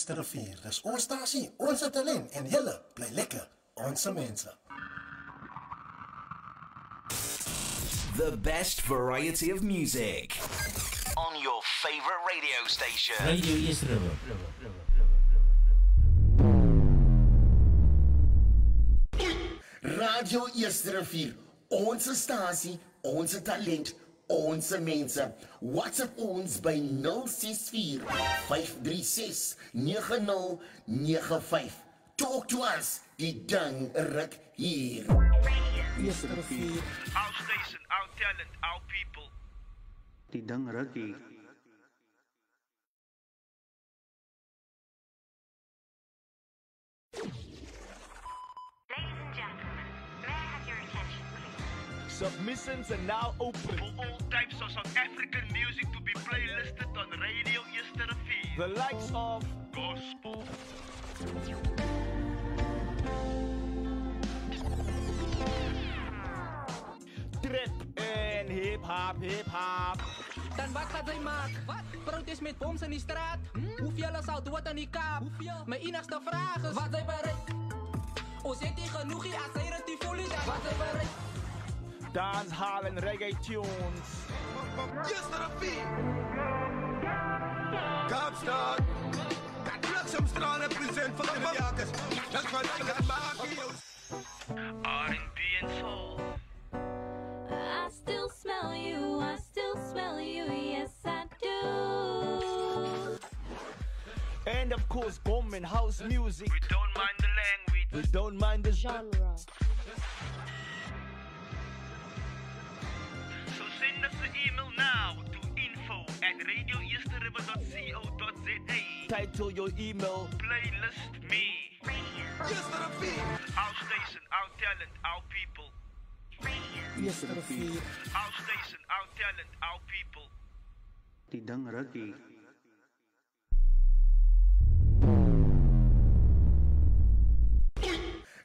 Rivier, dis ons stasie, ons talent en julle bly lekker, ons mense. The best variety of music on your favorite radio station. Radio East River. Radio East Rivier, ons stasie, ons talent, ons mense. WhatsApp ons by 064 536 9095. Talk to us, die ding ruk hier. East Rivier. Our station, our talent, our people. Die ding ruk hier. Submissions are now open for all types of South African music to be playlisted on Radio East Rivier. The likes of gospel, trip en hip-hop. Dan wat gaat hij maken? Protest met boms in die straat? Hoeveel zal doen wat aan die kaap? Mijn enigste vraag is: wat zij bereikt? O zit hij genoeg hier als hij het die voelt? Wat zij bereikt? Dancehall en reggae tunes. Yes, to the beat. Kapstad. Black some strong represent for the Yorkers. That's why I got my heels. R&B and soul. I still smell you, I still smell you, yes I do. And of course, bomb and house music. We don't mind the language. We don't mind the genre. Send us an email now to info@radioeasterriver.co.za. Title your email Playlist Me. Yes, to the beat. Our station, our talent, our people. East Rivier. Our station, our talent, our people. Die ding ruk hier.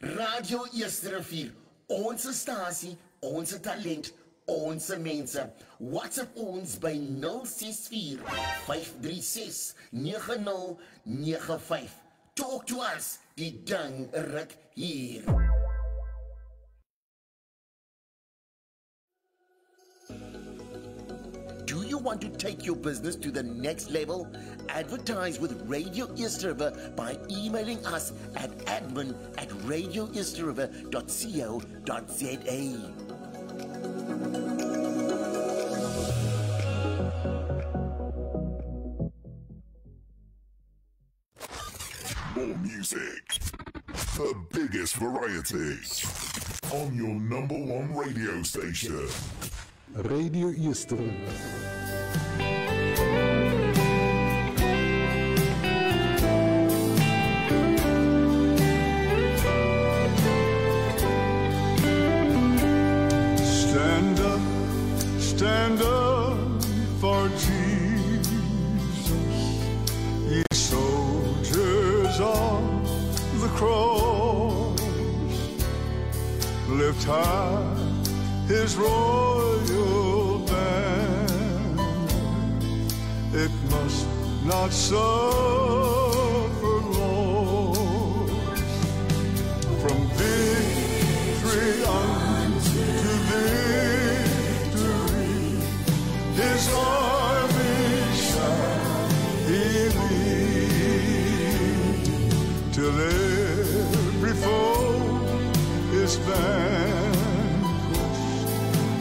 Radio East Rivier, onze stasie, onze talent, onze mense. WhatsApp ons by 064 536 9095. Talk to us, die ding ruk hier. Do you want to take your business to the next level? Advertise with Radio East River by emailing us at admin@radioeastriver.co.za. More music, the biggest variety, on your #1 radio station. Radio East River. Stand up for Jesus, ye soldiers on the cross. Lift high his royal banner. It must not suffer loss. From victory unto victory, his army shall he lead, till every foe is vanquished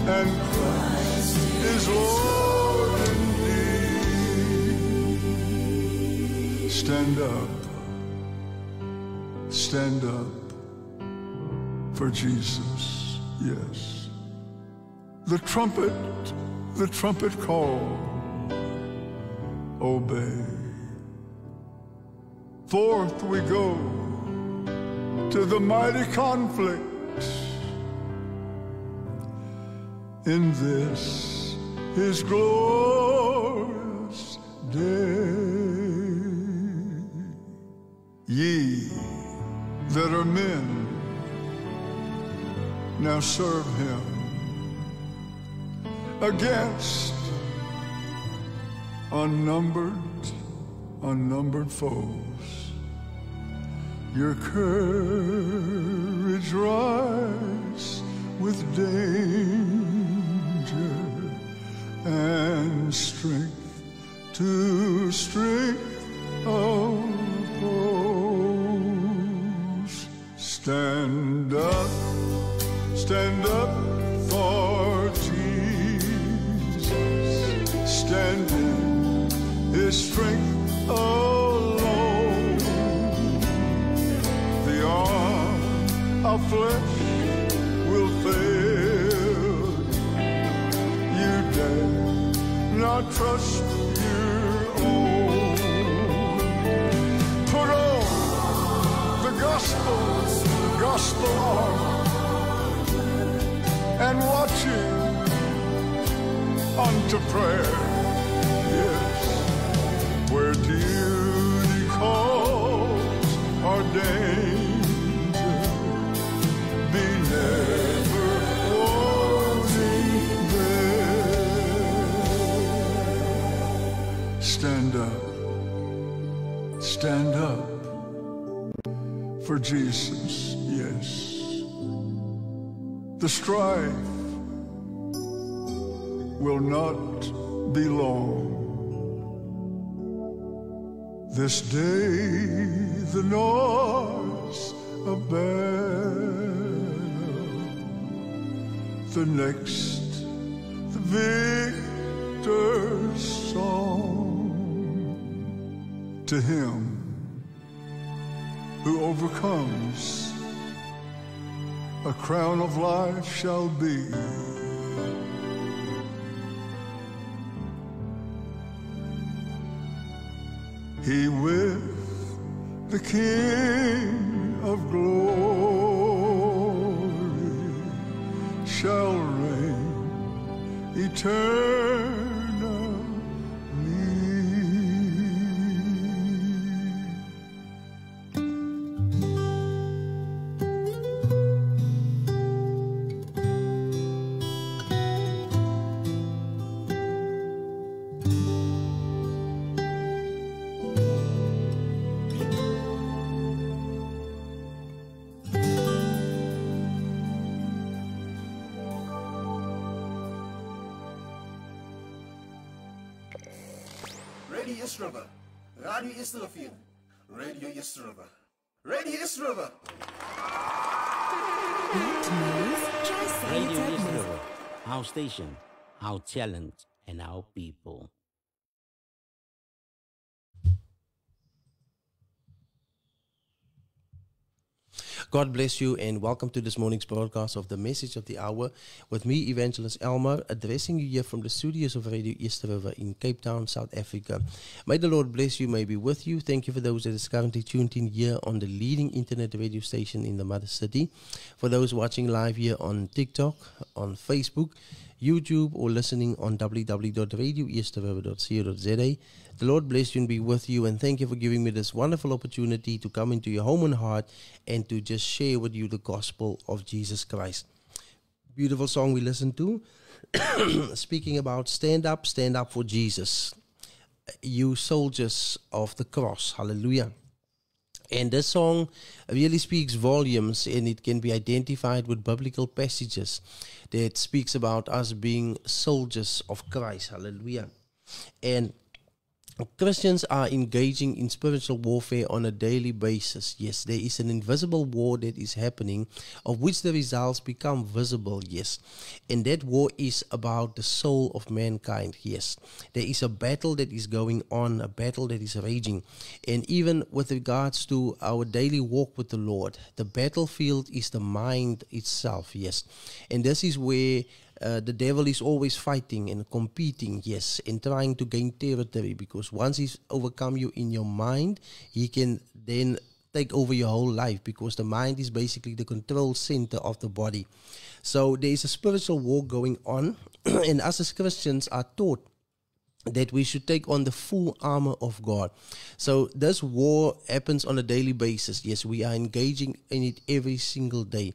and Christ is Lord indeed. Stand up for Jesus, yes. The trumpet call, obey. Forth we go to the mighty conflict. In this his glorious day. Ye that are men, now serve him against unnumbered unnumbered foes. Your courage rise with danger and strength to strength oppose. Stand up for Jesus. Stand in His strength alone. The arm of flesh will fail. You dare not trust your own. Put on the gospel armor, and watching unto prayer. Yes, where duty calls or danger, be never wanting there. Stand up for Jesus, yes. The strife will not be long. This day the noise of battle, the next the victor's song. To him who overcomes, a crown of life shall be. He with the King of glory shall reign eternally. Radio East River. Radio East River. Radio East River. Radio East River. Radio East River. Our station, our talent, and our people. God bless you and welcome to this morning's broadcast of the Message of the Hour with me, Evangelist Elmer, addressing you here from the studios of Radio East River in Cape Town, South Africa. May the Lord bless you, may be with you. Thank you for those that is currently tuned in here on the leading internet radio station in the mother city. For those watching live here on TikTok, on Facebook, YouTube, or listening on www.radioeasterriver.co.za. The Lord bless you and be with you, and thank you for giving me this wonderful opportunity to come into your home and heart and to just share with you the gospel of Jesus Christ. Beautiful song we listened to, speaking about stand up for Jesus, you soldiers of the cross, hallelujah. And this song really speaks volumes, and it can be identified with biblical passages that speaks about us being soldiers of Christ, hallelujah. And Christians are engaging in spiritual warfare on a daily basis. Yes, there is an invisible war that is happening, of which the results become visible, yes. And that war is about the soul of mankind, yes. There is a battle that is going on, a battle that is raging. And even with regards to our daily walk with the Lord, the battlefield is the mind itself, yes. And this is where the devil is always fighting and competing, yes, and trying to gain territory, because once he's overcome you in your mind, he can then take over your whole life, because the mind is basically the control center of the body. So there is a spiritual war going on, and us as Christians are taught that we should take on the full armor of God. So this war happens on a daily basis. Yes, we are engaging in it every single day.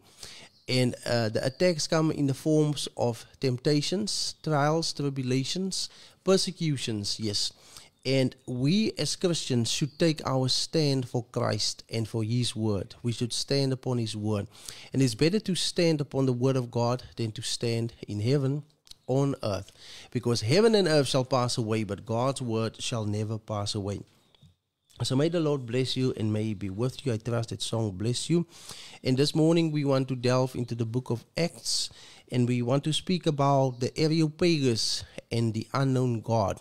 And the attacks come in the forms of temptations, trials, tribulations, persecutions, yes. And we as Christians should take our stand for Christ and for His word. We should stand upon His word. And it's better to stand upon the word of God than to stand in heaven on earth. Because heaven and earth shall pass away, but God's word shall never pass away. So may the Lord bless you and may He be with you. I trust that song bless you. And this morning we want to delve into the book of Acts. And we want to speak about the Areopagus and the unknown God.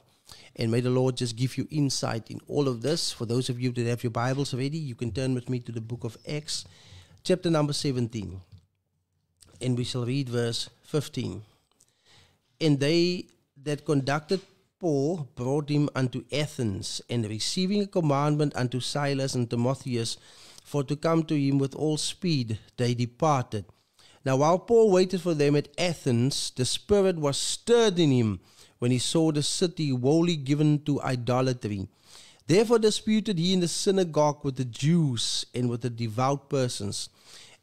And may the Lord just give you insight in all of this. For those of you that have your Bibles ready, you can turn with me to the book of Acts, chapter number 17. And we shall read verse 15. And they that conducted Paul brought him unto Athens, and receiving a commandment unto Silas and Timotheus for to come to him with all speed, they departed. Now while Paul waited for them at Athens, the Spirit was stirred in him, when he saw the city wholly given to idolatry. Therefore disputed he in the synagogue with the Jews and with the devout persons,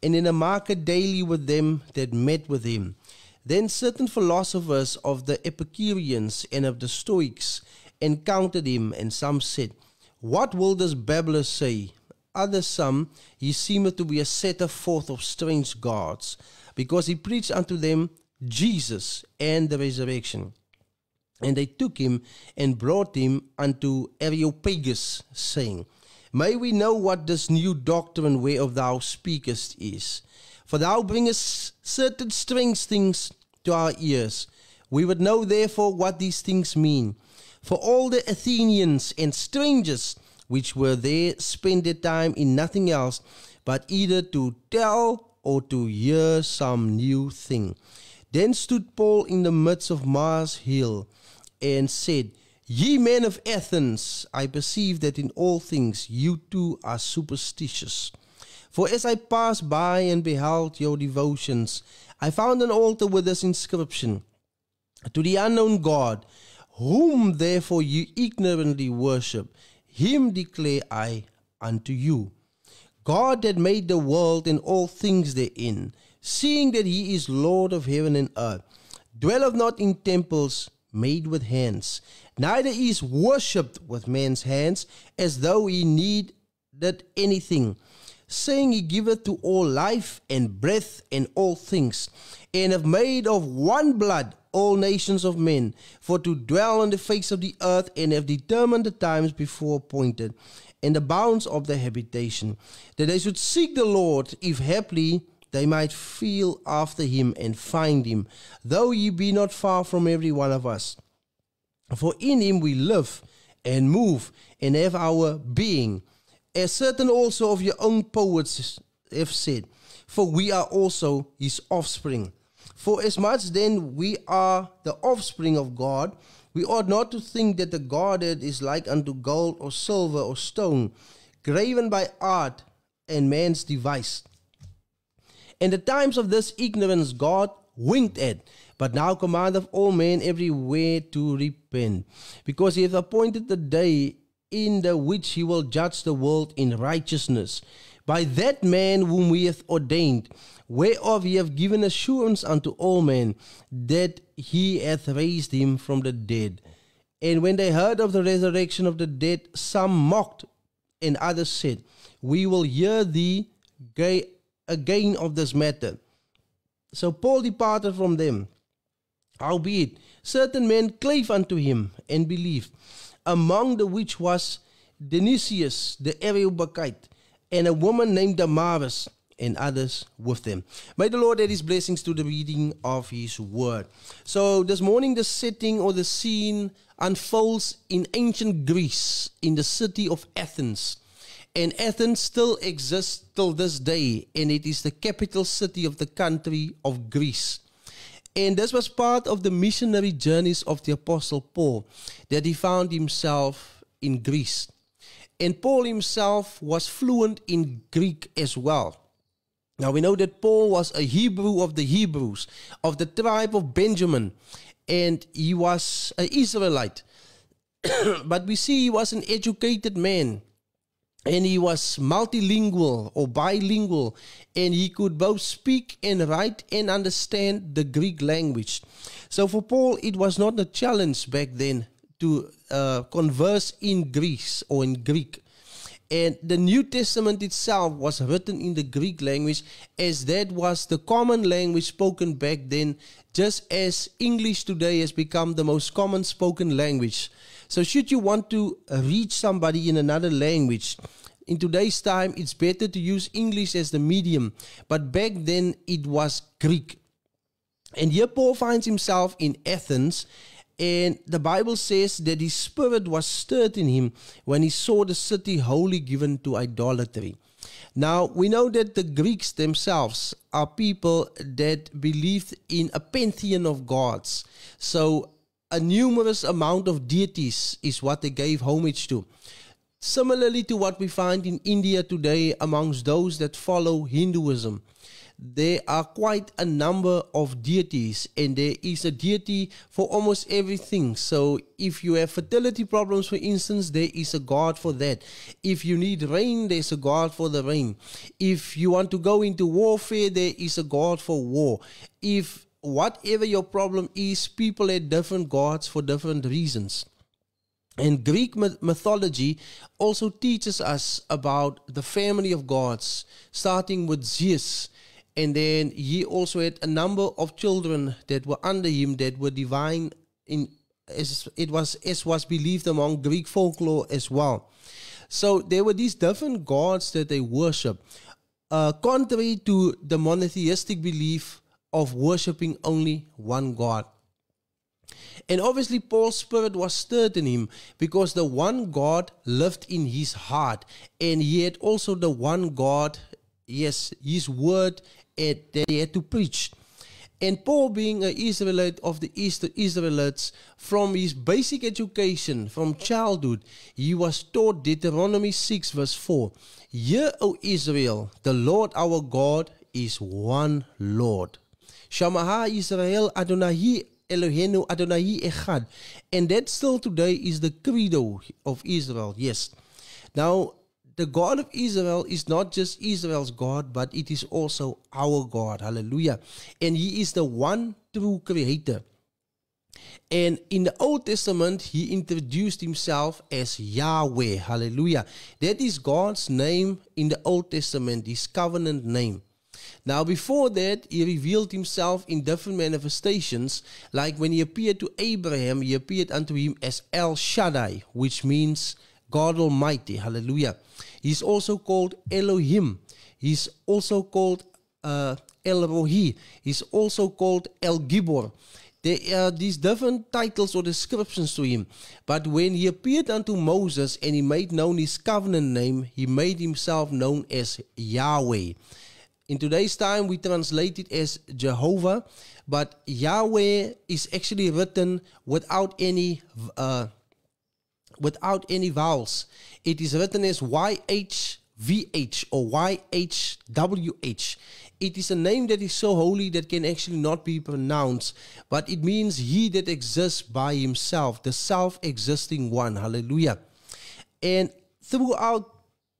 and in the market daily with them that met with him. Then certain philosophers of the Epicureans and of the Stoics encountered him, and some said, What will this babbler say? Others some, he seemeth to be a setter forth of strange gods, because he preached unto them Jesus and the resurrection. And they took him and brought him unto Areopagus, saying, May we know what this new doctrine whereof thou speakest is. For thou bringest certain strange things to our ears. We would know therefore what these things mean. For all the Athenians and strangers which were there spent their time in nothing else, but either to tell or to hear some new thing. Then stood Paul in the midst of Mars Hill, and said, Ye men of Athens, I perceive that in all things you too are superstitious. For as I passed by and beheld your devotions, I found an altar with this inscription, To the unknown God, whom therefore you ignorantly worship, him declare I unto you. God that made the world and all things therein, seeing that he is Lord of heaven and earth, dwelleth not in temples made with hands, neither is worshipped with man's hands, as though he needed anything, saying he giveth to all life and breath and all things, and have made of one blood all nations of men, for to dwell on the face of the earth, and have determined the times before appointed, and the bounds of their habitation, that they should seek the Lord, if haply they might feel after him and find him, though he be not far from every one of us. For in him we live and move and have our being, as certain also of your own poets have said, for we are also his offspring. For as much then we are the offspring of God, we ought not to think that the Godhead is like unto gold or silver or stone, graven by art and man's device. And the times of this ignorance God winked at, but now commandeth all men everywhere to repent, because he hath appointed the day in the which he will judge the world in righteousness, by that man whom he hath ordained, whereof he hath given assurance unto all men, that he hath raised him from the dead. And when they heard of the resurrection of the dead, some mocked, and others said, We will hear thee again of this matter. So Paul departed from them. Howbeit, certain men clave unto him and believed, among the which was Dionysius the Areopagite, and a woman named Damaris, and others with them. May the Lord add his blessings to the reading of his word. So this morning the setting or the scene unfolds in ancient Greece, in the city of Athens. And Athens still exists till this day, and it is the capital city of the country of Greece. And this was part of the missionary journeys of the Apostle Paul, that he found himself in Greece. And Paul himself was fluent in Greek as well. Now we know that Paul was a Hebrew of the Hebrews, of the tribe of Benjamin, and he was an Israelite. But we see he was an educated man, and he was multilingual or bilingual, and he could both speak and write and understand the Greek language. So for Paul, it was not a challenge back then converse in Greece or in Greek. And the New Testament itself was written in the Greek language, as that was the common language spoken back then, just as English today has become the most common spoken language. So should you want to reach somebody in another language, in today's time, it's better to use English as the medium. But back then, it was Greek. And here Paul finds himself in Athens, and the Bible says that his spirit was stirred in him when he saw the city wholly given to idolatry. Now, we know that the Greeks themselves are people that believed in a pantheon of gods. So, a numerous amount of deities is what they gave homage to. Similarly to what we find in India today amongst those that follow Hinduism. There are quite a number of deities, and there is a deity for almost everything. So if you have fertility problems, for instance, there is a god for that. If you need rain, there's a god for the rain. If you want to go into warfare, there is a god for war. If whatever your problem is, people had different gods for different reasons. And Greek mythology also teaches us about the family of gods, starting with Zeus. And then he also had a number of children that were under him that were divine, as was believed among Greek folklore as well. So there were these different gods that they worship, contrary to the monotheistic belief of worshipping only one God. And obviously Paul's spirit was stirred in him because the one God lived in his heart, and he had also the one God, yes, his word that he had to preach. And Paul, being an Israelite of the Israelites, from his basic education, from childhood, he was taught Deuteronomy 6 verse 4. Hear, O Israel, the Lord our God is one Lord. Shamaha Israel Adonai Eloheinu Adonai Echad. And that still today is the credo of Israel, yes. Now, the God of Israel is not just Israel's God, but it is also our God. Hallelujah. And he is the one true creator. And in the Old Testament, he introduced himself as Yahweh. Hallelujah. That is God's name in the Old Testament, his covenant name. Now, before that, he revealed himself in different manifestations. Like when he appeared to Abraham, he appeared unto him as El Shaddai, which means God Almighty. Hallelujah. He's also called Elohim. He's also called El Rohi. He's also called El Gibor. There are these different titles or descriptions to him. But when he appeared unto Moses and he made known his covenant name, he made himself known as Yahweh. In today's time, we translate it as Jehovah, but Yahweh is actually written without any vowels. It is written as YHVH or YHWH. It is a name that is so holy that can actually not be pronounced, but it means he that exists by himself, the self-existing one. Hallelujah. And throughout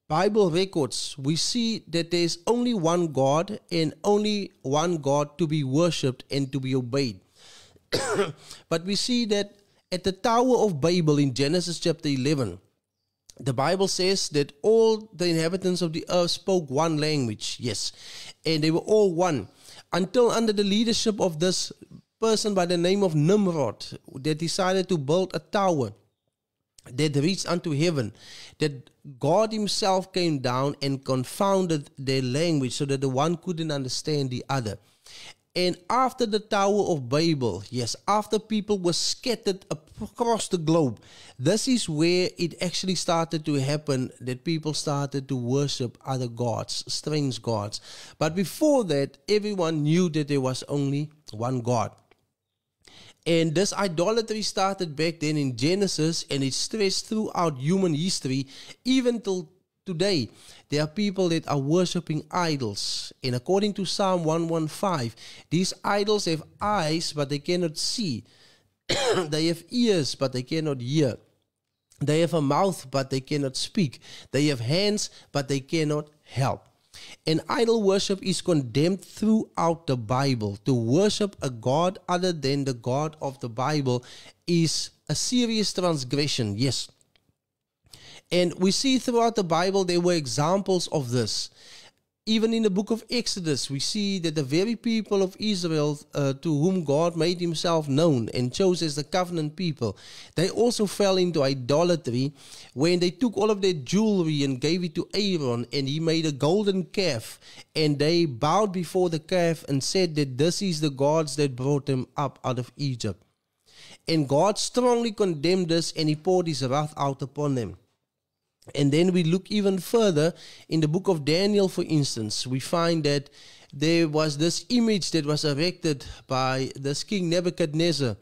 Bible records, we see that there is only one God and only one God to be worshipped and to be obeyed. But we see that at the Tower of Babel in Genesis chapter 11, the Bible says that all the inhabitants of the earth spoke one language, yes, and they were all one, until under the leadership of this person by the name of Nimrod, they decided to build a tower that reached unto heaven, that God himself came down and confounded their language so that the one couldn't understand the other. And after the Tower of Babel, yes, after people were scattered across the globe, this is where it actually started to happen, that people started to worship other gods, strange gods. But before that, everyone knew that there was only one God. And this idolatry started back then in Genesis, and it stretched throughout human history, even till today. There are people that are worshipping idols. And according to Psalm 115, these idols have eyes, but they cannot see. They have ears, but they cannot hear. They have a mouth, but they cannot speak. They have hands, but they cannot help. And idol worship is condemned throughout the Bible. To worship a God other than the God of the Bible is a serious transgression, yes. And we see throughout the Bible there were examples of this. Even in the book of Exodus, we see that the very people of Israel to whom God made himself known and chose as the covenant people, they also fell into idolatry when they took all of their jewelry and gave it to Aaron, and he made a golden calf, and they bowed before the calf and said that this is the gods that brought them up out of Egypt. And God strongly condemned this, and he poured his wrath out upon them. And then we look even further in the book of Daniel, for instance, we find that there was this image that was erected by this king Nebuchadnezzar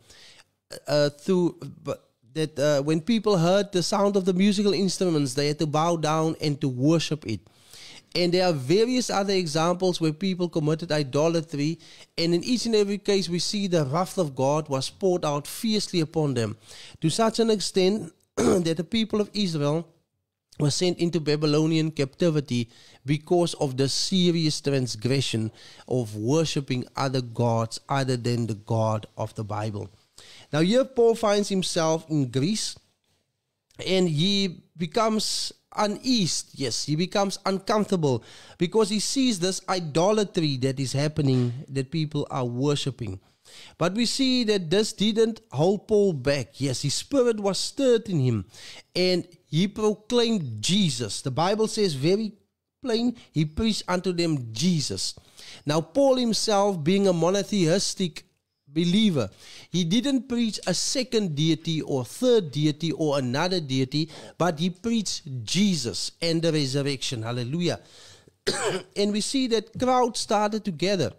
when people heard the sound of the musical instruments, they had to bow down and to worship it. And there are various other examples where people committed idolatry, and in each and every case we see the wrath of God was poured out fiercely upon them, to such an extent that the people of Israel was sent into Babylonian captivity because of the serious transgression of worshipping other gods other than the God of the Bible. Now here Paul finds himself in Greece, and he becomes uneased, yes, he becomes uncomfortable because he sees this idolatry that is happening, that people are worshipping. But we see that this didn't hold Paul back. Yes, his spirit was stirred in him, and he proclaimed Jesus. The Bible says very plain, he preached unto them Jesus. Now Paul himself, being a monotheistic believer, he didn't preach a second deity or third deity or another deity, but he preached Jesus and the resurrection. Hallelujah. And we see that crowds started to gather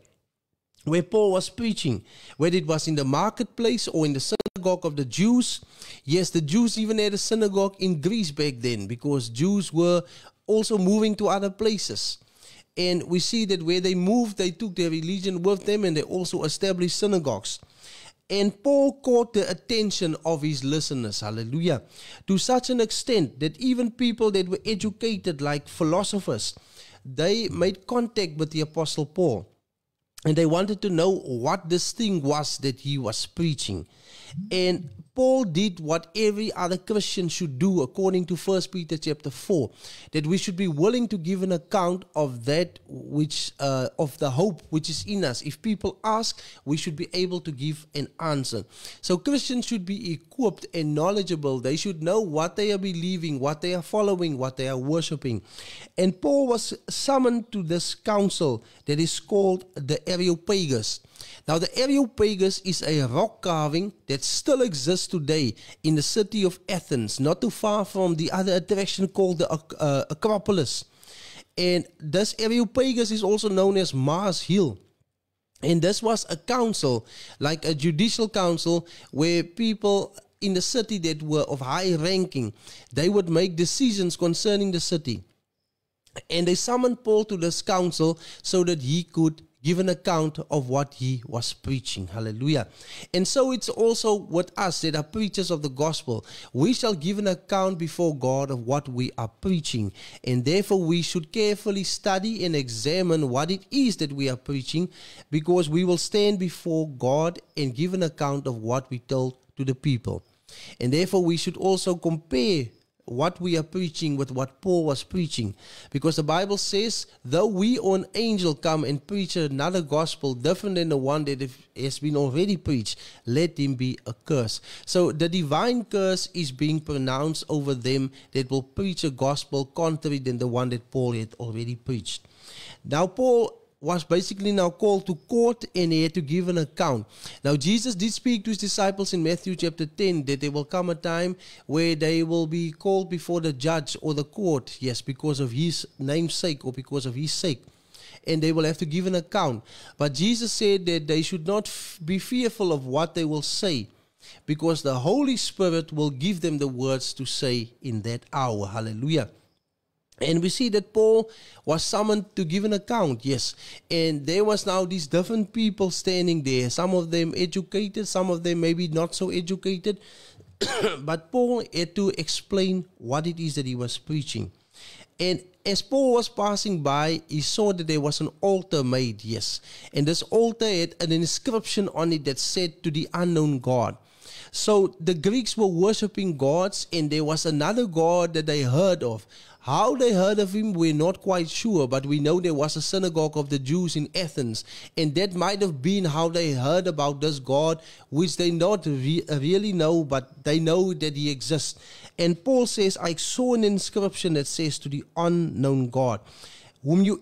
where Paul was preaching, whether it was in the marketplace or in the synagogue of the Jews. Yes, the Jews even had a synagogue in Greece back then, because Jews were also moving to other places. And we see that where they moved, they took their religion with them, and they also established synagogues. And Paul caught the attention of his listeners, hallelujah, to such an extent that even people that were educated like philosophers, they made contact with the Apostle Paul. And they wanted to know what this thing was that he was preaching. And Paul did what every other Christian should do according to 1 Peter chapter 4, that we should be willing to give an account of that which, of the hope which is in us. If people ask, we should be able to give an answer. So Christians should be equipped and knowledgeable. They should know what they are believing, what they are following, what they are worshipping. And Paul was summoned to this council that is called the Areopagus. Now, the Areopagus is a rock carving that still exists today in the city of Athens, not too far from the other attraction called the Acropolis. And this Areopagus is also known as Mars Hill. And this was a council, like a judicial council, where people in the city that were of high ranking, they would make decisions concerning the city. And they summoned Paul to this council so that he could give an account of what he was preaching. Hallelujah. And so it's also with us that are preachers of the gospel. We shall give an account before God of what we are preaching. And therefore we should carefully study and examine what it is that we are preaching, because we will stand before God and give an account of what we told to the people. And therefore we should also compare what we are preaching with what Paul was preaching, because the Bible says, though we or an angel come and preach another gospel different than the one that has been already preached, let him be accursed. So the divine curse is being pronounced over them that will preach a gospel contrary than the one that Paul had already preached. Now Paul was basically now called to court, and he had to give an account. Now Jesus did speak to his disciples in Matthew chapter 10 that there will come a time where they will be called before the judge or the court, yes, because of his name's sake or because of his sake, and they will have to give an account. But Jesus said that they should not be fearful of what they will say, because the Holy Spirit will give them the words to say in that hour. Hallelujah. And we see that Paul was summoned to give an account, yes. And there was now these different people standing there. Some of them educated, some of them maybe not so educated. But Paul had to explain what it is that he was preaching. And as Paul was passing by, he saw that there was an altar made, yes. And this altar had an inscription on it that said, "To the unknown God." So the Greeks were worshiping gods, and there was another god that they heard of. How they heard of him, we're not quite sure, but we know there was a synagogue of the Jews in Athens, and that might have been how they heard about this God, which they not really know, but they know that he exists. And Paul says, I saw an inscription that says, to the unknown God, whom you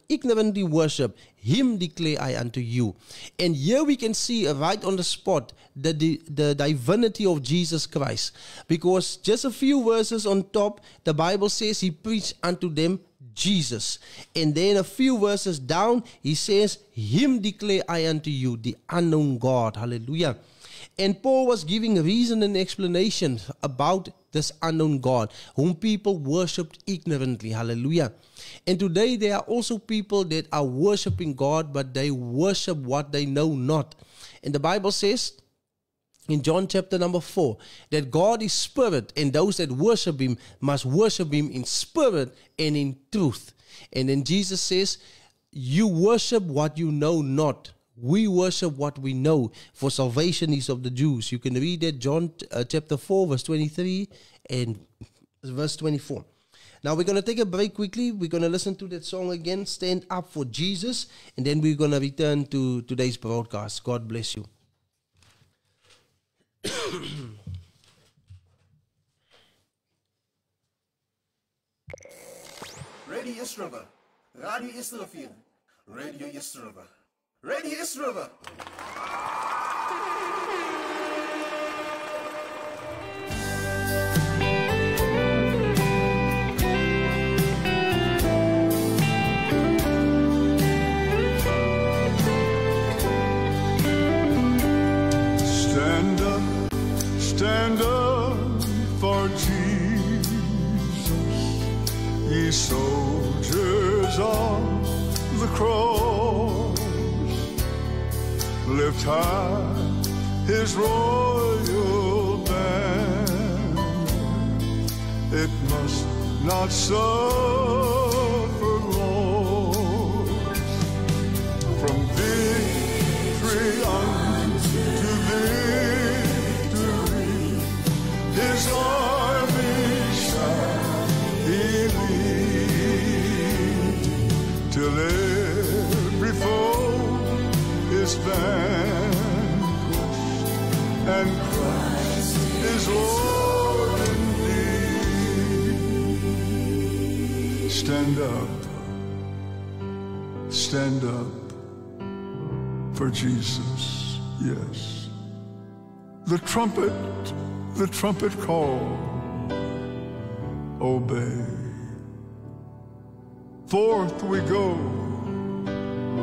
ignorantly worship, him declare I unto you. And here we can see right on the spot the divinity of Jesus Christ. Because just a few verses on top, the Bible says he preached unto them Jesus. And then a few verses down, he says, him declare I unto you, the unknown God. Hallelujah. And Paul was giving reason and explanation about this unknown God, whom people worshipped ignorantly. Hallelujah. And today there are also people that are worshiping God, but they worship what they know not. And the Bible says in John chapter number 4 that God is spirit, and those that worship him must worship him in spirit and in truth. And then Jesus says, you worship what you know not. We worship what we know, for salvation is of the Jews. You can read that John chapter 4 verse 23 and verse 24. Now we're going to take a break quickly. We're going to listen to that song again, Stand Up for Jesus, and then we're going to return to today's broadcast. God bless you. Radio Yesterova. Radio Yesterova. Radio Yesterova. Radio Yesterova. Stand up for Jesus, ye soldiers on the cross. Lift high his royal banner. It must not suffer loss. From victory unto victory, his army shall he lead, till every foe is vanquished, and Christ is Lord indeed. Stand up for Jesus, yes. The trumpet call, obey. Forth we go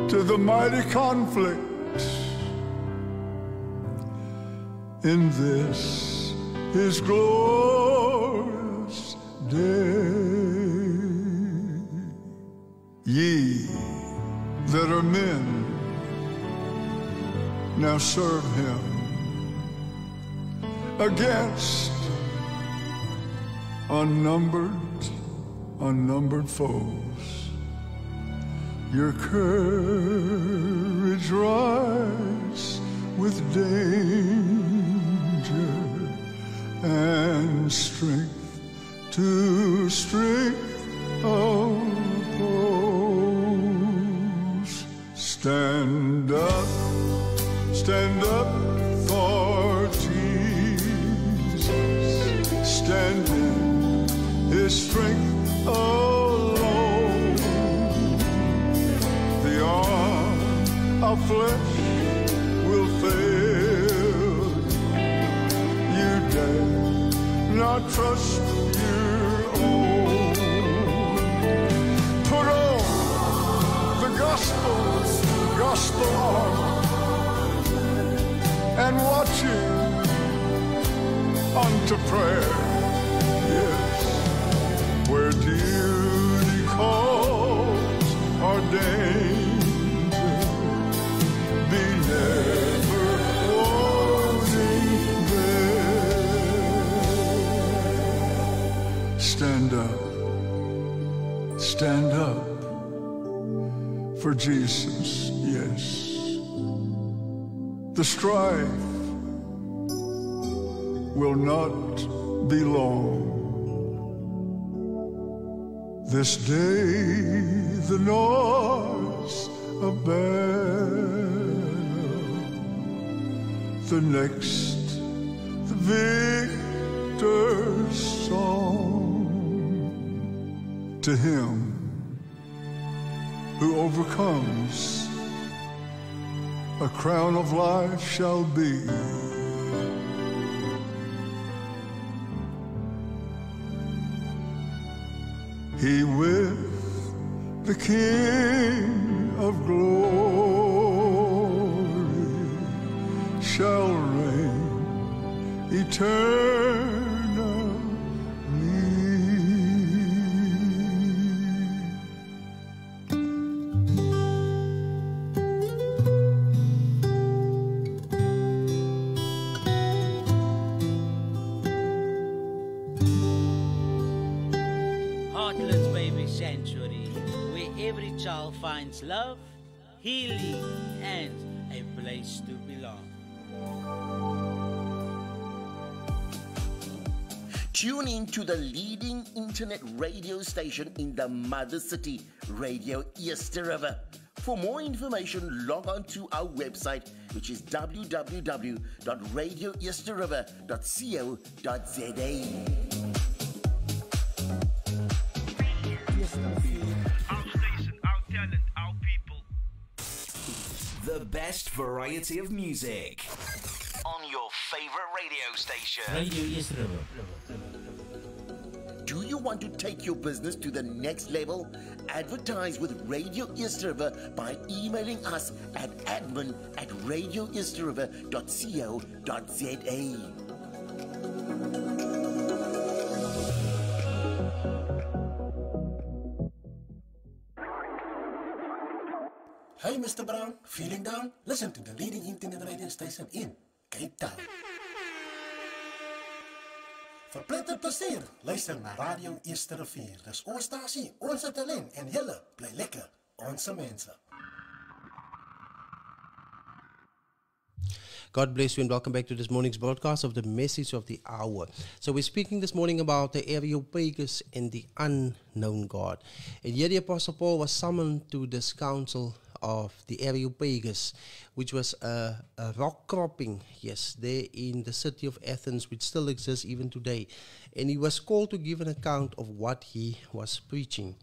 to the mighty conflict. In this his glorious day, ye that are men, now serve him against unnumbered foes. Your courage rise with danger, and strength to strength oppose. Stand up for Jesus. Stand in his strength alone. The arm of flesh will fail. You dare not trust your own. Put on the gospel armor, and watching unto prayer, yes, where duty calls or danger, be never wanting there. Stand up for Jesus, yes. The strife will not be long. This day the noise of battle, the next the victor's song. To him who overcomes, a crown of life shall be. He with the King of glory shall reign eternally. Heartlands Baby Sanctuary, where every child finds love, healing, and a place to belong. Tune in to the leading internet radio station in the mother city, Radio East River. For more information, log on to our website, which is www.radioeasterriver.co.za. Our station, our talent, our people. The best variety of music on your favorite radio station. Radio East River. Do you want to take your business to the next level? Advertise with Radio East River by emailing us at admin@radioeasterriver.co.za. Hey, Mr. Brown, feeling down? Listen to the leading internet radio station in Cape Town. Verpletter plezier, luister naar Radio Eerste Rivier. Dat is onze statie, onze talent en jelle, bly lekker, onze mensen. God bless you and welcome back to this morning's broadcast of the message of the hour. So we're speaking this morning about the Areopagus and the unknown God. And here the Apostle Paul was summoned to this council of the Areopagus, which was a rock cropping, yes, there in the city of Athens, which still exists even today. And he was called to give an account of what he was preaching.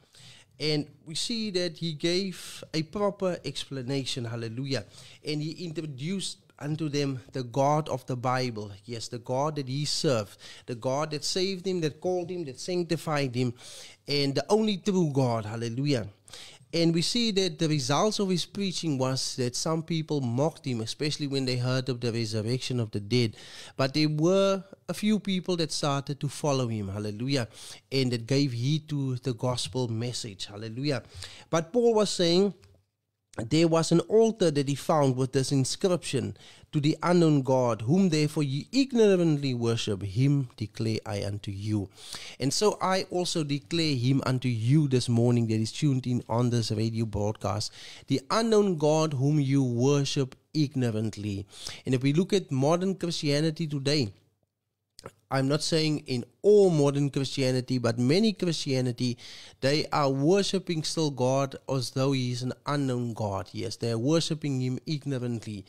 And we see that he gave a proper explanation, hallelujah. And he introduced unto them the God of the Bible, yes, the God that he served, the God that saved him, that called him, that sanctified him, and the only true God, hallelujah. And we see that the results of his preaching was that some people mocked him, especially when they heard of the resurrection of the dead. But there were a few people that started to follow him, hallelujah, and that gave heed to the gospel message, hallelujah. But Paul was saying there was an altar that he found with this inscription, to the unknown God, whom therefore ye ignorantly worship, him declare I unto you. And so I also declare him unto you this morning that is tuned in on this radio broadcast, the unknown God whom you worship ignorantly. And if we look at modern Christianity today, I'm not saying in all modern Christianity, but many Christianity, they are worshipping still God as though he is an unknown God. Yes, they are worshipping him ignorantly.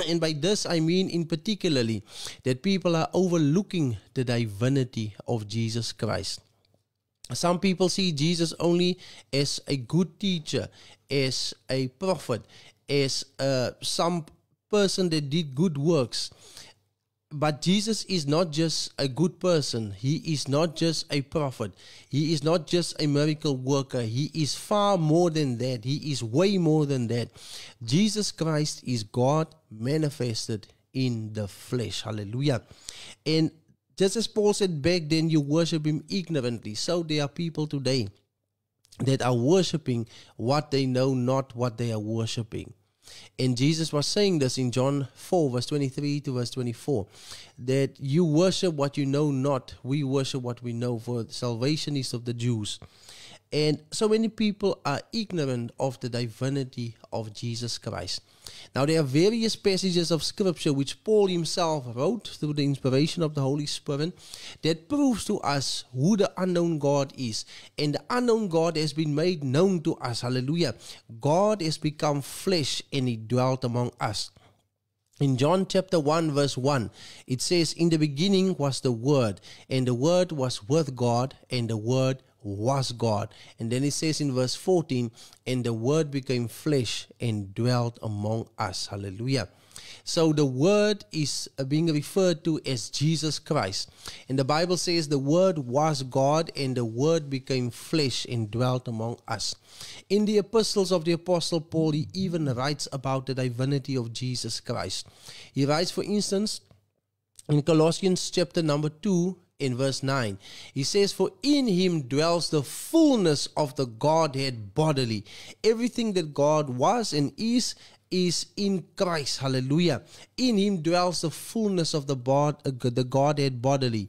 And by this I mean in particularly that people are overlooking the divinity of Jesus Christ. Some people see Jesus only as a good teacher, as a prophet, as some person that did good works. But Jesus is not just a good person. He is not just a prophet. He is not just a miracle worker. He is far more than that. He is way more than that. Jesus Christ is God manifested in the flesh. Hallelujah. And just as Paul said back then, you worship him ignorantly. So there are people today that are worshiping what they know not what they are worshiping. And Jesus was saying this in John 4, verse 23 to verse 24, that you worship what you know not. We worship what we know, for salvation is of the Jews. And so many people are ignorant of the divinity of Jesus Christ. Now, there are various passages of scripture which Paul himself wrote through the inspiration of the Holy Spirit that proves to us who the unknown God is. And the unknown God has been made known to us. Hallelujah. God has become flesh and he dwelt among us. In John chapter 1 verse 1, it says, "In the beginning was the Word, and the Word was with God, and the Word was God." And then it says in verse 14, "And the Word became flesh and dwelt among us." Hallelujah. So the Word is being referred to as Jesus Christ. And the Bible says the Word was God and the Word became flesh and dwelt among us. In the epistles of the Apostle Paul, he even writes about the divinity of Jesus Christ. He writes, for instance, in Colossians chapter number 2, in verse 9, he says, "For in him dwells the fullness of the Godhead bodily." Everything that God was and is in Christ. Hallelujah. In him dwells the fullness of the Godhead bodily.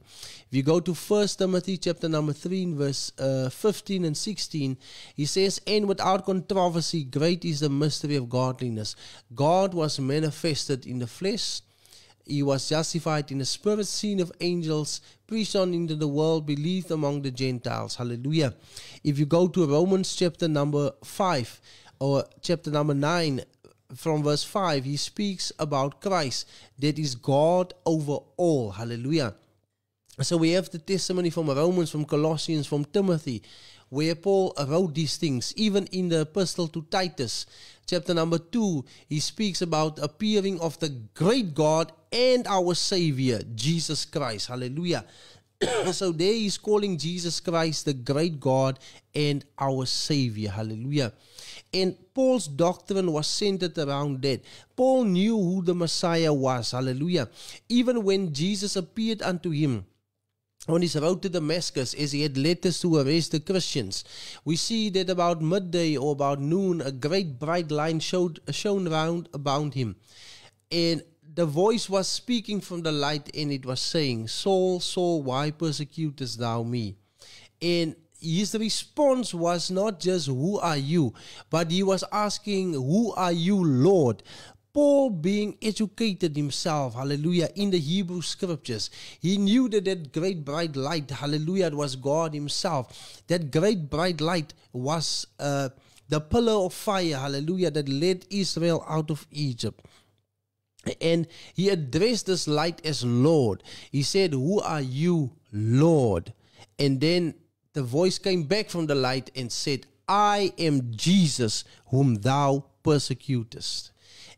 If you go to 1 Timothy chapter number 3 in verse 15 and 16, he says, "And without controversy, great is the mystery of godliness. God was manifested in the flesh. He was justified in the spirit, seen of angels, preached on into the world, believed among the Gentiles." Hallelujah. If you go to Romans chapter number 5 or chapter number 9, from verse 5, he speaks about Christ, that is God over all. Hallelujah. So we have the testimony from Romans, from Colossians, from Timothy, where Paul wrote these things. Even in the epistle to Titus, chapter number 2, he speaks about the appearing of the great God and our Savior, Jesus Christ. Hallelujah. So there he's calling Jesus Christ the great God and our Savior. Hallelujah. And Paul's doctrine was centered around that. Paul knew who the Messiah was. Hallelujah. Even when Jesus appeared unto him on his road to Damascus, as he had letters to arrest the Christians, we see that about midday or about noon, a great bright light shone round about him. And the voice was speaking from the light, and it was saying, "Saul, Saul, why persecutest thou me?" And his response was not just, "Who are you?" but he was asking, "Who are you, Lord?" Paul, being educated himself, hallelujah, in the Hebrew scriptures, he knew that great bright light, hallelujah, it was God himself. That great bright light was the pillar of fire, hallelujah, that led Israel out of Egypt. And he addressed this light as Lord. He said, "Who are you, Lord?" And then the voice came back from the light and said, "I am Jesus whom thou persecutest."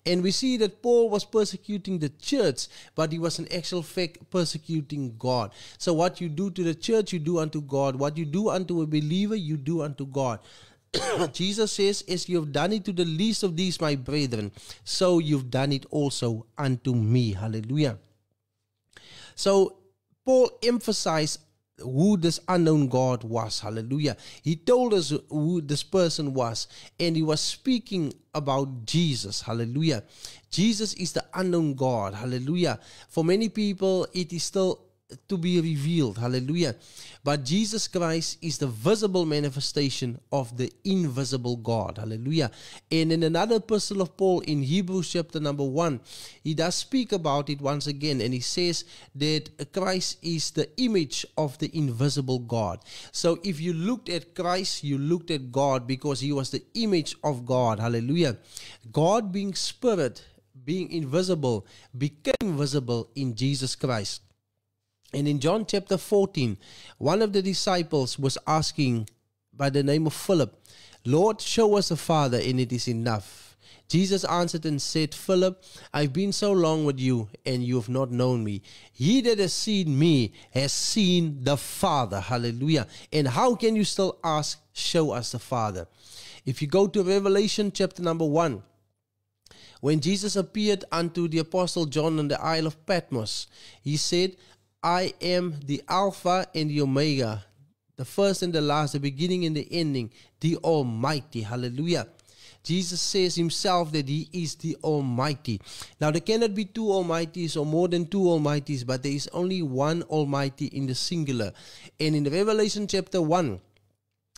And we see that Paul was persecuting the church, but he was in actual fact persecuting God. So what you do to the church, you do unto God. What you do unto a believer, you do unto God. Jesus says, "As you have done it to the least of these, my brethren, so you've done it also unto me." Hallelujah. So Paul emphasized who this unknown God was. Hallelujah. He told us who this person was, and he was speaking about Jesus. Hallelujah. Jesus is the unknown God. Hallelujah. For many people, it is still to be revealed. Hallelujah. But Jesus Christ is the visible manifestation of the invisible God. Hallelujah. And in another epistle of Paul, in Hebrews chapter number 1, he does speak about it once again, and he says that Christ is the image of the invisible God. So if you looked at Christ, you looked at God, because he was the image of God. Hallelujah. God, being spirit, being invisible, became visible in Jesus Christ. And in John chapter 14, one of the disciples was asking by the name of Philip, "Lord, show us the Father, and it is enough." Jesus answered and said, "Philip, I've been so long with you, and you have not known me. He that has seen me has seen the Father." Hallelujah. And how can you still ask, "Show us the Father"? If you go to Revelation chapter number 1, when Jesus appeared unto the apostle John on the Isle of Patmos, he said, "I am the Alpha and the Omega, the first and the last, the beginning and the ending, the Almighty." Hallelujah. Jesus says himself that he is the Almighty. Now, there cannot be two Almighties or more than two Almighties, but there is only one Almighty in the singular. And in Revelation chapter 1,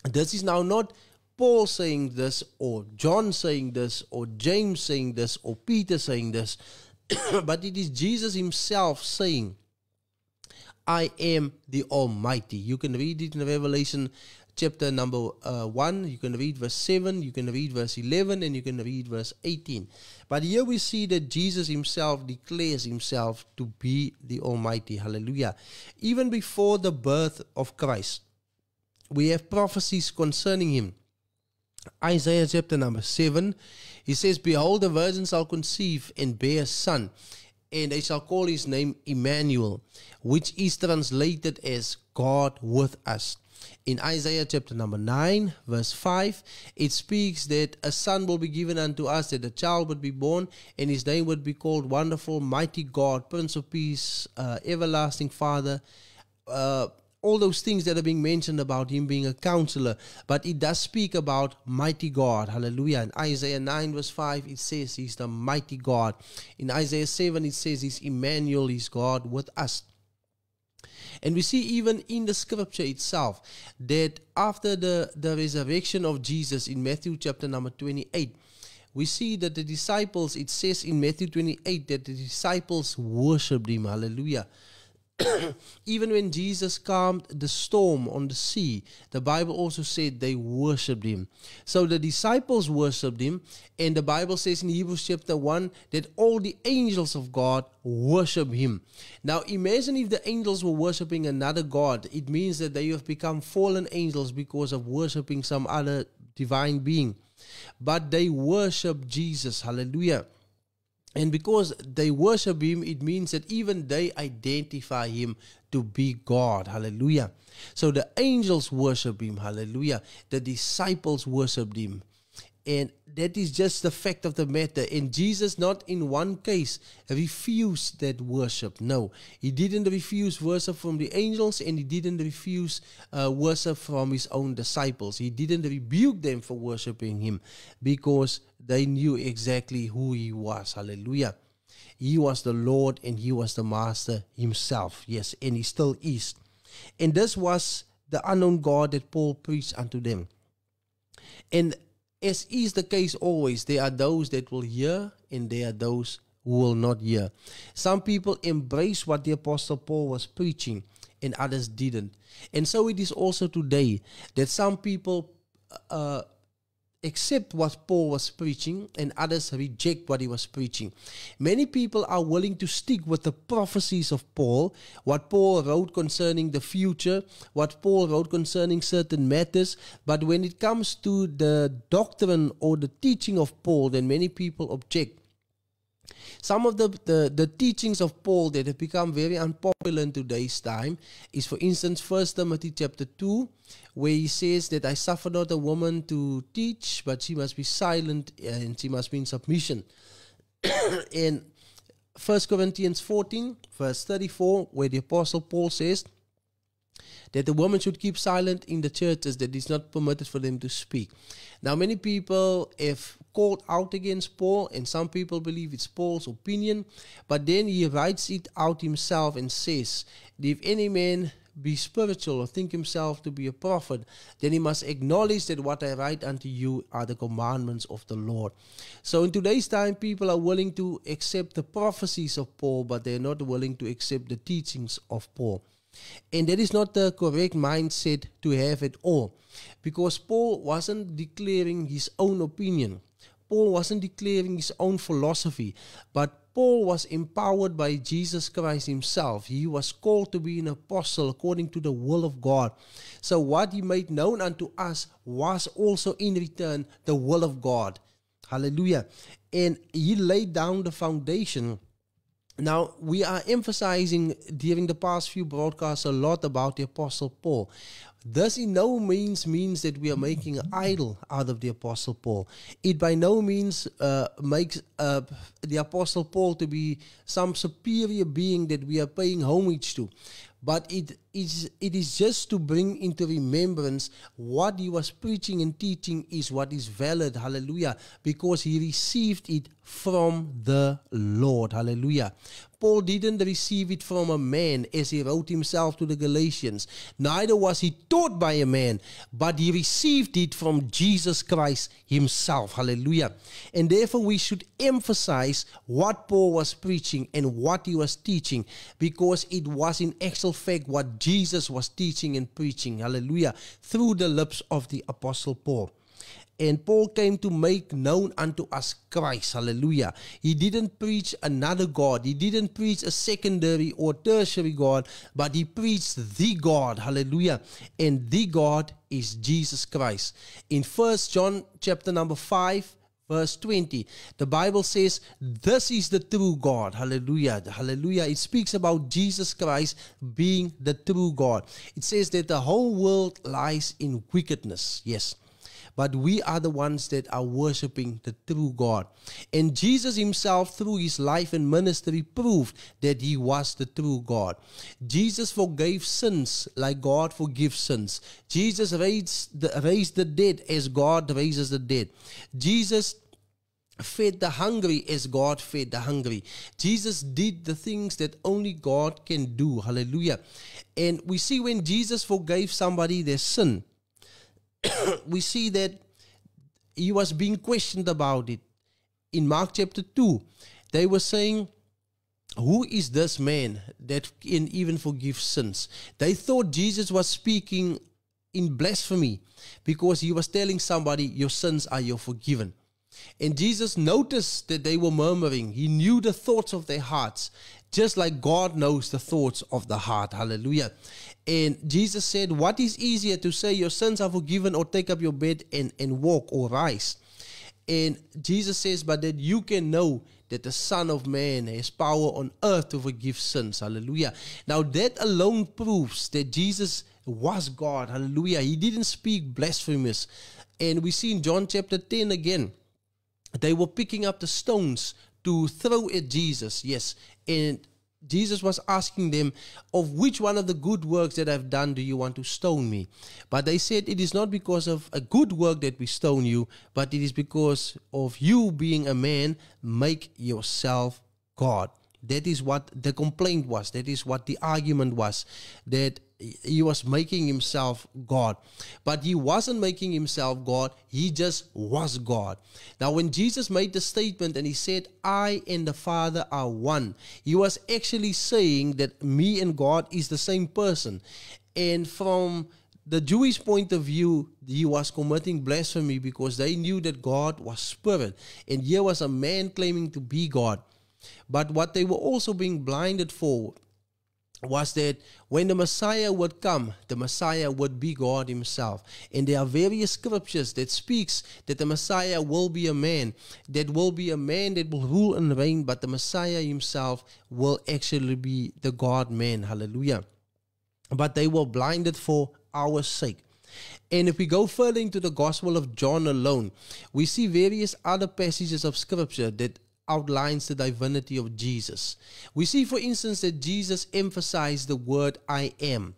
This is now not Paul saying this, or John saying this, or James saying this, or Peter saying this, but it is Jesus himself saying, I am the Almighty. You can read it in Revelation chapter number 1, you can read verse 7, you can read verse 11, and you can read verse 18. But here we see that Jesus himself declares himself to be the Almighty. Hallelujah. Even before the birth of Christ, we have prophecies concerning him. Isaiah chapter number 7, he says, Behold, the virgin shall conceive and bear a son, and they shall call his name Emmanuel, which is translated as God with us. In Isaiah chapter number 9, verse 5, it speaks that a son will be given unto us, that a child would be born, and his name would be called Wonderful, Mighty God, Prince of Peace, Everlasting Father, all those things that are being mentioned about him being a counselor. But it does speak about mighty God. Hallelujah. In Isaiah 9 verse 5, it says he's the mighty God. In Isaiah 7, it says he's Emmanuel, he's God with us. And we see even in the scripture itself that after the resurrection of Jesus in Matthew chapter number 28, we see that the disciples, it says in Matthew 28 that the disciples worshipped him. Hallelujah. Even when Jesus calmed the storm on the sea, the Bible also said they worshipped him. So the disciples worshipped him, and the Bible says in Hebrews chapter 1 that all the angels of God worship him. Now imagine if the angels were worshipping another God. It means that they have become fallen angels because of worshipping some other divine being. But they worship Jesus. Hallelujah. And because they worship him, it means that even they identify him to be God. Hallelujah. So the angels worship him. Hallelujah. The disciples worshiped him. And that is just the fact of the matter. And Jesus not in one case refused that worship. No, he didn't refuse worship from the angels, and he didn't refuse worship from his own disciples. He didn't rebuke them for worshiping him because they knew exactly who he was. Hallelujah. He was the Lord and he was the Master himself. Yes, and he still is. And this was the unknown God that Paul preached unto them. And as is the case always, there are those that will hear and there are those who will not hear. Some people embrace what the Apostle Paul was preaching and others didn't. And so it is also today that some people accept what Paul was preaching and others reject what he was preaching. Many people are willing to stick with the prophecies of Paul, what Paul wrote concerning the future, what Paul wrote concerning certain matters, but when it comes to the doctrine or the teaching of Paul, then many people object. Some of the teachings of Paul that have become very unpopular in today's time is, for instance, 1 Timothy chapter 2, where he says that I suffer not a woman to teach, but she must be silent and she must be in submission. In 1 Corinthians 14, verse 34, where the Apostle Paul says that the woman should keep silent in the churches, that it's not permitted for them to speak. Now, many people have called out against Paul, and some people believe it's Paul's opinion, but then he writes it out himself and says, if any man be spiritual or think himself to be a prophet, then he must acknowledge that what I write unto you are the commandments of the Lord. So in today's time, people are willing to accept the prophecies of Paul, but they're not willing to accept the teachings of Paul. And that is not the correct mindset to have at all, because Paul wasn't declaring his own opinion. Paul wasn't declaring his own philosophy, but Paul was empowered by Jesus Christ himself. He was called to be an apostle according to the will of God. So what he made known unto us was also in return the will of God. Hallelujah. And he laid down the foundation. Now, we are emphasizing during the past few broadcasts a lot about the Apostle Paul. This in no means that we are making an idol out of the Apostle Paul. It by no means makes the Apostle Paul to be some superior being that we are paying homage to. But it it is just to bring into remembrance what he was preaching and teaching is what is valid, hallelujah, because he received it from the Lord, hallelujah. Paul didn't receive it from a man as he wrote himself to the Galatians. Neither was he taught by a man, but he received it from Jesus Christ himself, hallelujah. And therefore we should emphasize what Paul was preaching and what he was teaching, because it was in actual fact what Jesus was teaching and preaching, hallelujah, through the lips of the Apostle Paul. And Paul came to make known unto us Christ, hallelujah. He didn't preach another God. He didn't preach a secondary or tertiary God, but he preached the God, hallelujah. And the God is Jesus Christ. In 1 John chapter number 5, verse 20, the Bible says, this is the true God, hallelujah, hallelujah. It speaks about Jesus Christ being the true God. It says that the whole world lies in wickedness, yes. But we are the ones that are worshiping the true God. And Jesus himself, through his life and ministry, proved that he was the true God. Jesus forgave sins like God forgives sins. Jesus raised the dead as God raises the dead. Jesus fed the hungry as God fed the hungry. Jesus did the things that only God can do. Hallelujah. And we see when Jesus forgave somebody their sin, we see that he was being questioned about it. In Mark chapter 2, they were saying, who is this man that can even forgive sins? They thought Jesus was speaking in blasphemy because he was telling somebody, your sins are your forgiven. And Jesus noticed that they were murmuring. He knew the thoughts of their hearts, just like God knows the thoughts of the heart. Hallelujah. And Jesus said, what is easier to say your sins are forgiven or take up your bed and walk or rise? And Jesus says, but that you can know that the Son of Man has power on earth to forgive sins. Hallelujah. Now that alone proves that Jesus was God. Hallelujah. He didn't speak blasphemous. And we see in John chapter 10 again, they were picking up the stones to throw at Jesus. Yes. And Jesus was asking them, of which one of the good works that I've done do you want to stone me? But they said, it is not because of a good work that we stone you, but it is because of you being a man, make yourself God. That is what the complaint was. That is what the argument was, that he was making himself God. But he wasn't making himself God. He just was God. Now, when Jesus made the statement and he said, I and the Father are one, he was actually saying that me and God is the same person. And from the Jewish point of view, he was committing blasphemy because they knew that God was spirit. And here was a man claiming to be God. But what they were also being blinded for was that when the Messiah would come, the Messiah would be God himself. And there are various scriptures that speaks that the Messiah will be a man, that will rule and reign, but the Messiah himself will actually be the God-man. Hallelujah. But they were blinded for our sake. And if we go further into the Gospel of John alone, we see various other passages of scripture that outlines the divinity of Jesus. We see, for instance, that Jesus emphasized the word I am.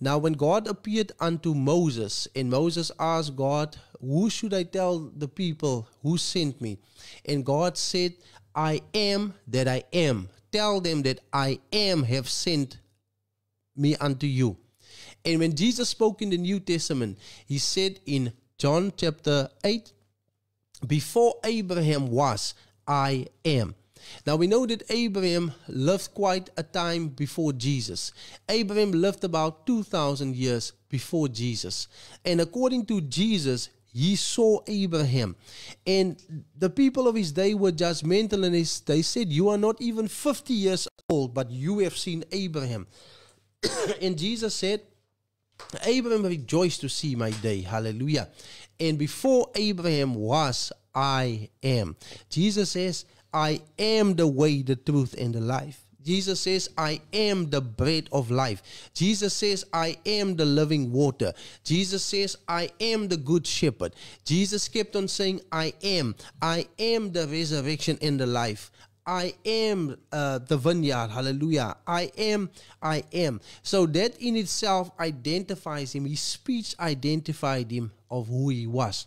Now, when God appeared unto Moses, and Moses asked God, who should I tell the people who sent me? And God said, I am that I am. Tell them that I am have sent me unto you. And when Jesus spoke in the New Testament, he said in John chapter 8, before Abraham was, I am. Now we know that Abraham lived quite a time before Jesus. Abraham lived about 2,000 years before Jesus. And according to Jesus, he saw Abraham. And the people of his day were judgmental, and they said, you are not even 50 years old, but you have seen Abraham. And Jesus said, Abraham rejoiced to see my day. Hallelujah. And before Abraham was, I am. Jesus says, I am the way, the truth, and the life. Jesus says, I am the bread of life. Jesus says, I am the living water. Jesus says, I am the good shepherd. Jesus kept on saying, I am the resurrection and the life. I am the vineyard. Hallelujah. I am. So that in itself identifies him. His speech identified him of who he was.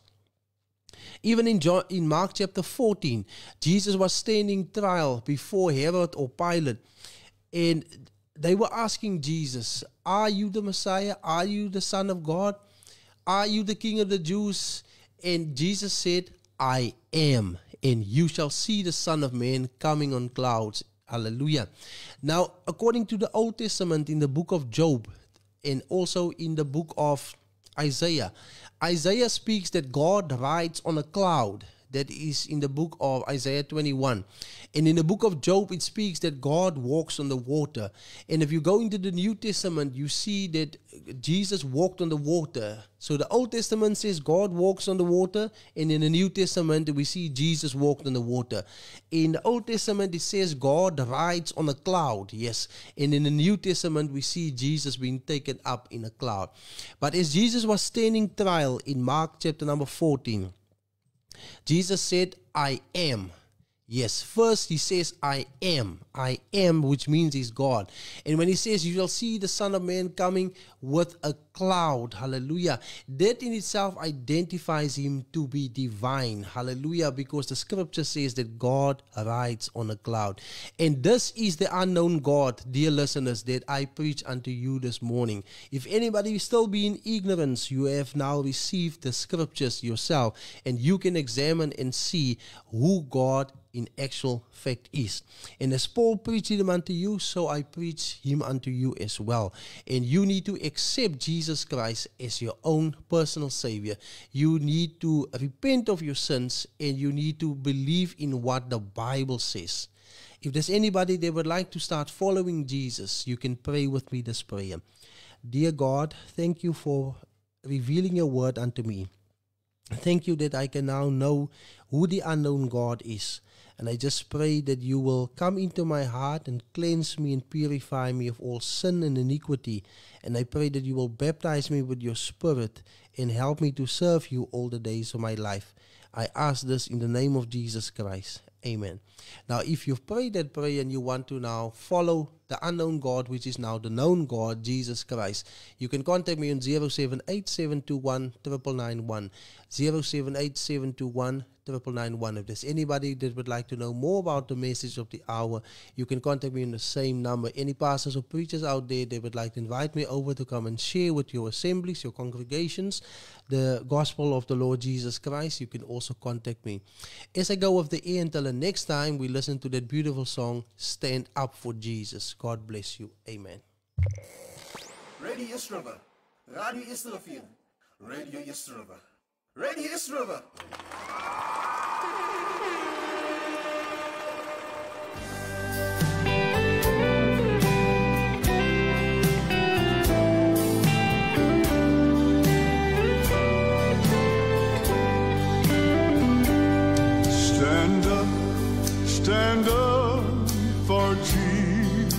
Even in Mark chapter 14, Jesus was standing trial before Herod or Pilate. And they were asking Jesus, are you the Messiah? Are you the Son of God? Are you the King of the Jews? And Jesus said, I am. And you shall see the Son of Man coming on clouds. Hallelujah. Now, according to the Old Testament in the book of Job and also in the book of Isaiah, Isaiah speaks that God rides on a cloud. That is in the book of Isaiah 21. And in the book of Job, it speaks that God walks on the water. And if you go into the New Testament, you see that Jesus walked on the water. So the Old Testament says God walks on the water. And in the New Testament, we see Jesus walked on the water. In the Old Testament, it says God rides on a cloud. Yes. And in the New Testament, we see Jesus being taken up in a cloud. But as Jesus was standing trial in Mark chapter number 14, Jesus said, I am. Yes, first he says, I am, which means he's God. And when he says, you shall see the Son of Man coming with a cloud, hallelujah, that in itself identifies him to be divine, hallelujah, because the scripture says that God rides on a cloud. And this is the unknown God, dear listeners, that I preach unto you this morning. If anybody still be in ignorance, you have now received the scriptures yourself, and you can examine and see who God in actual fact is. And as Paul preached him unto you, so I preach him unto you as well. And you need to accept Jesus Christ as your own personal Savior. You need to repent of your sins, and you need to believe in what the Bible says. If there's anybody that would like to start following Jesus, you can pray with me this prayer. Dear God, thank you for revealing your word unto me. Thank you that I can now know who the unknown God is. And I just pray that you will come into my heart and cleanse me and purify me of all sin and iniquity. And I pray that you will baptize me with your Spirit and help me to serve you all the days of my life. I ask this in the name of Jesus Christ. Amen. Now, if you've prayed that prayer and you want to now follow the unknown God, which is now the known God, Jesus Christ, you can contact me on 078-721-9991. 078-721-9991. If there's anybody that would like to know more about the message of the hour, you can contact me on the same number. Any pastors or preachers out there that would like to invite me over to come and share with your assemblies, your congregations, the gospel of the Lord Jesus Christ, you can also contact me. As I go with the air until the next time we listen to that beautiful song, Stand Up for Jesus. God bless you. Amen. Radio East River. Radio East River. Radio East River. Radio East River. Stand up for Jesus,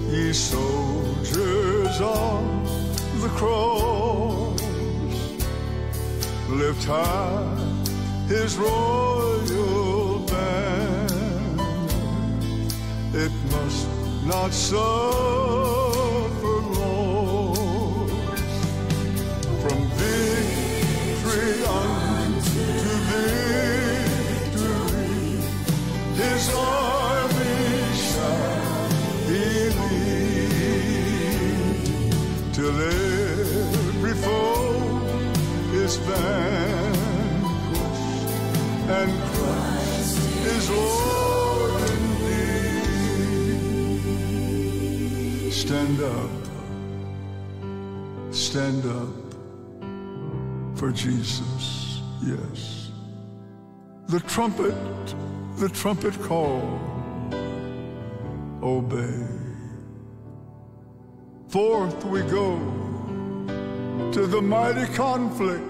ye soldiers of the cross. Lift high his royal banner. It must not suffer loss. From victory unto victory, his army shall be lead, till every foe is vanquished and Christ is Lord indeed. Stand up for Jesus, yes. The trumpet call, obey. Forth we go to the mighty conflict.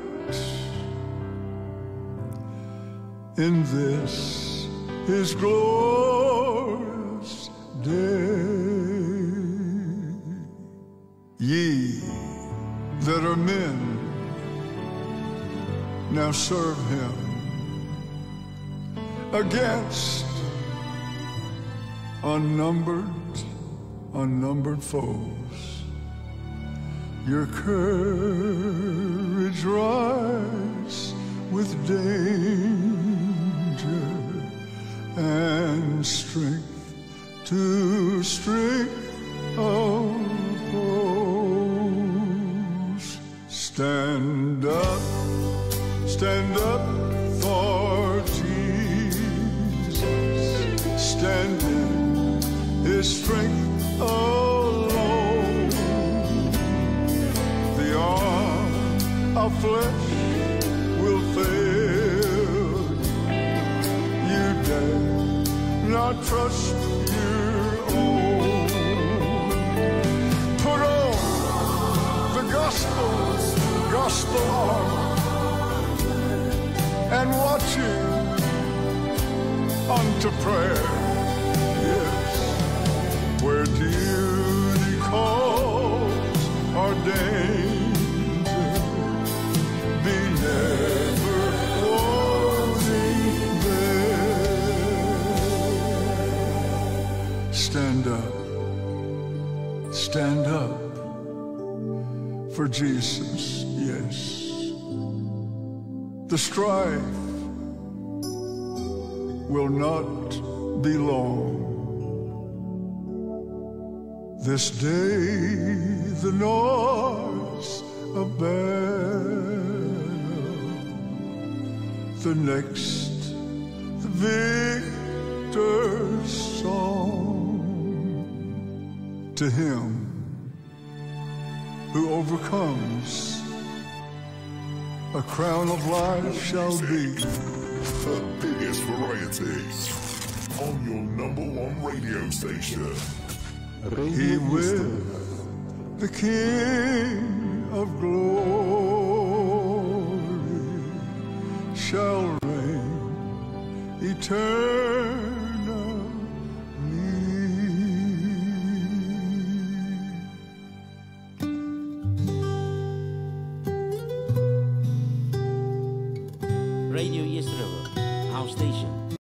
In this his glorious day, ye that are men, now serve him against unnumbered foes. Your courage rise with danger and strength to strength oppose. Stand up for Jesus. Stand in His strength alone. The arm of flesh will fail. You dare not trust your own. Put on the gospel armor, and watching unto prayer. Yes, where duty calls or danger, be never wanting there. Stand up for Jesus, yes. The strife will not be long. This day the noise of battle, the next the victor's song. To him who overcomes, a crown of life shall be. The biggest variety on your #1 radio station. He will, the King of glory, shall reign eternally.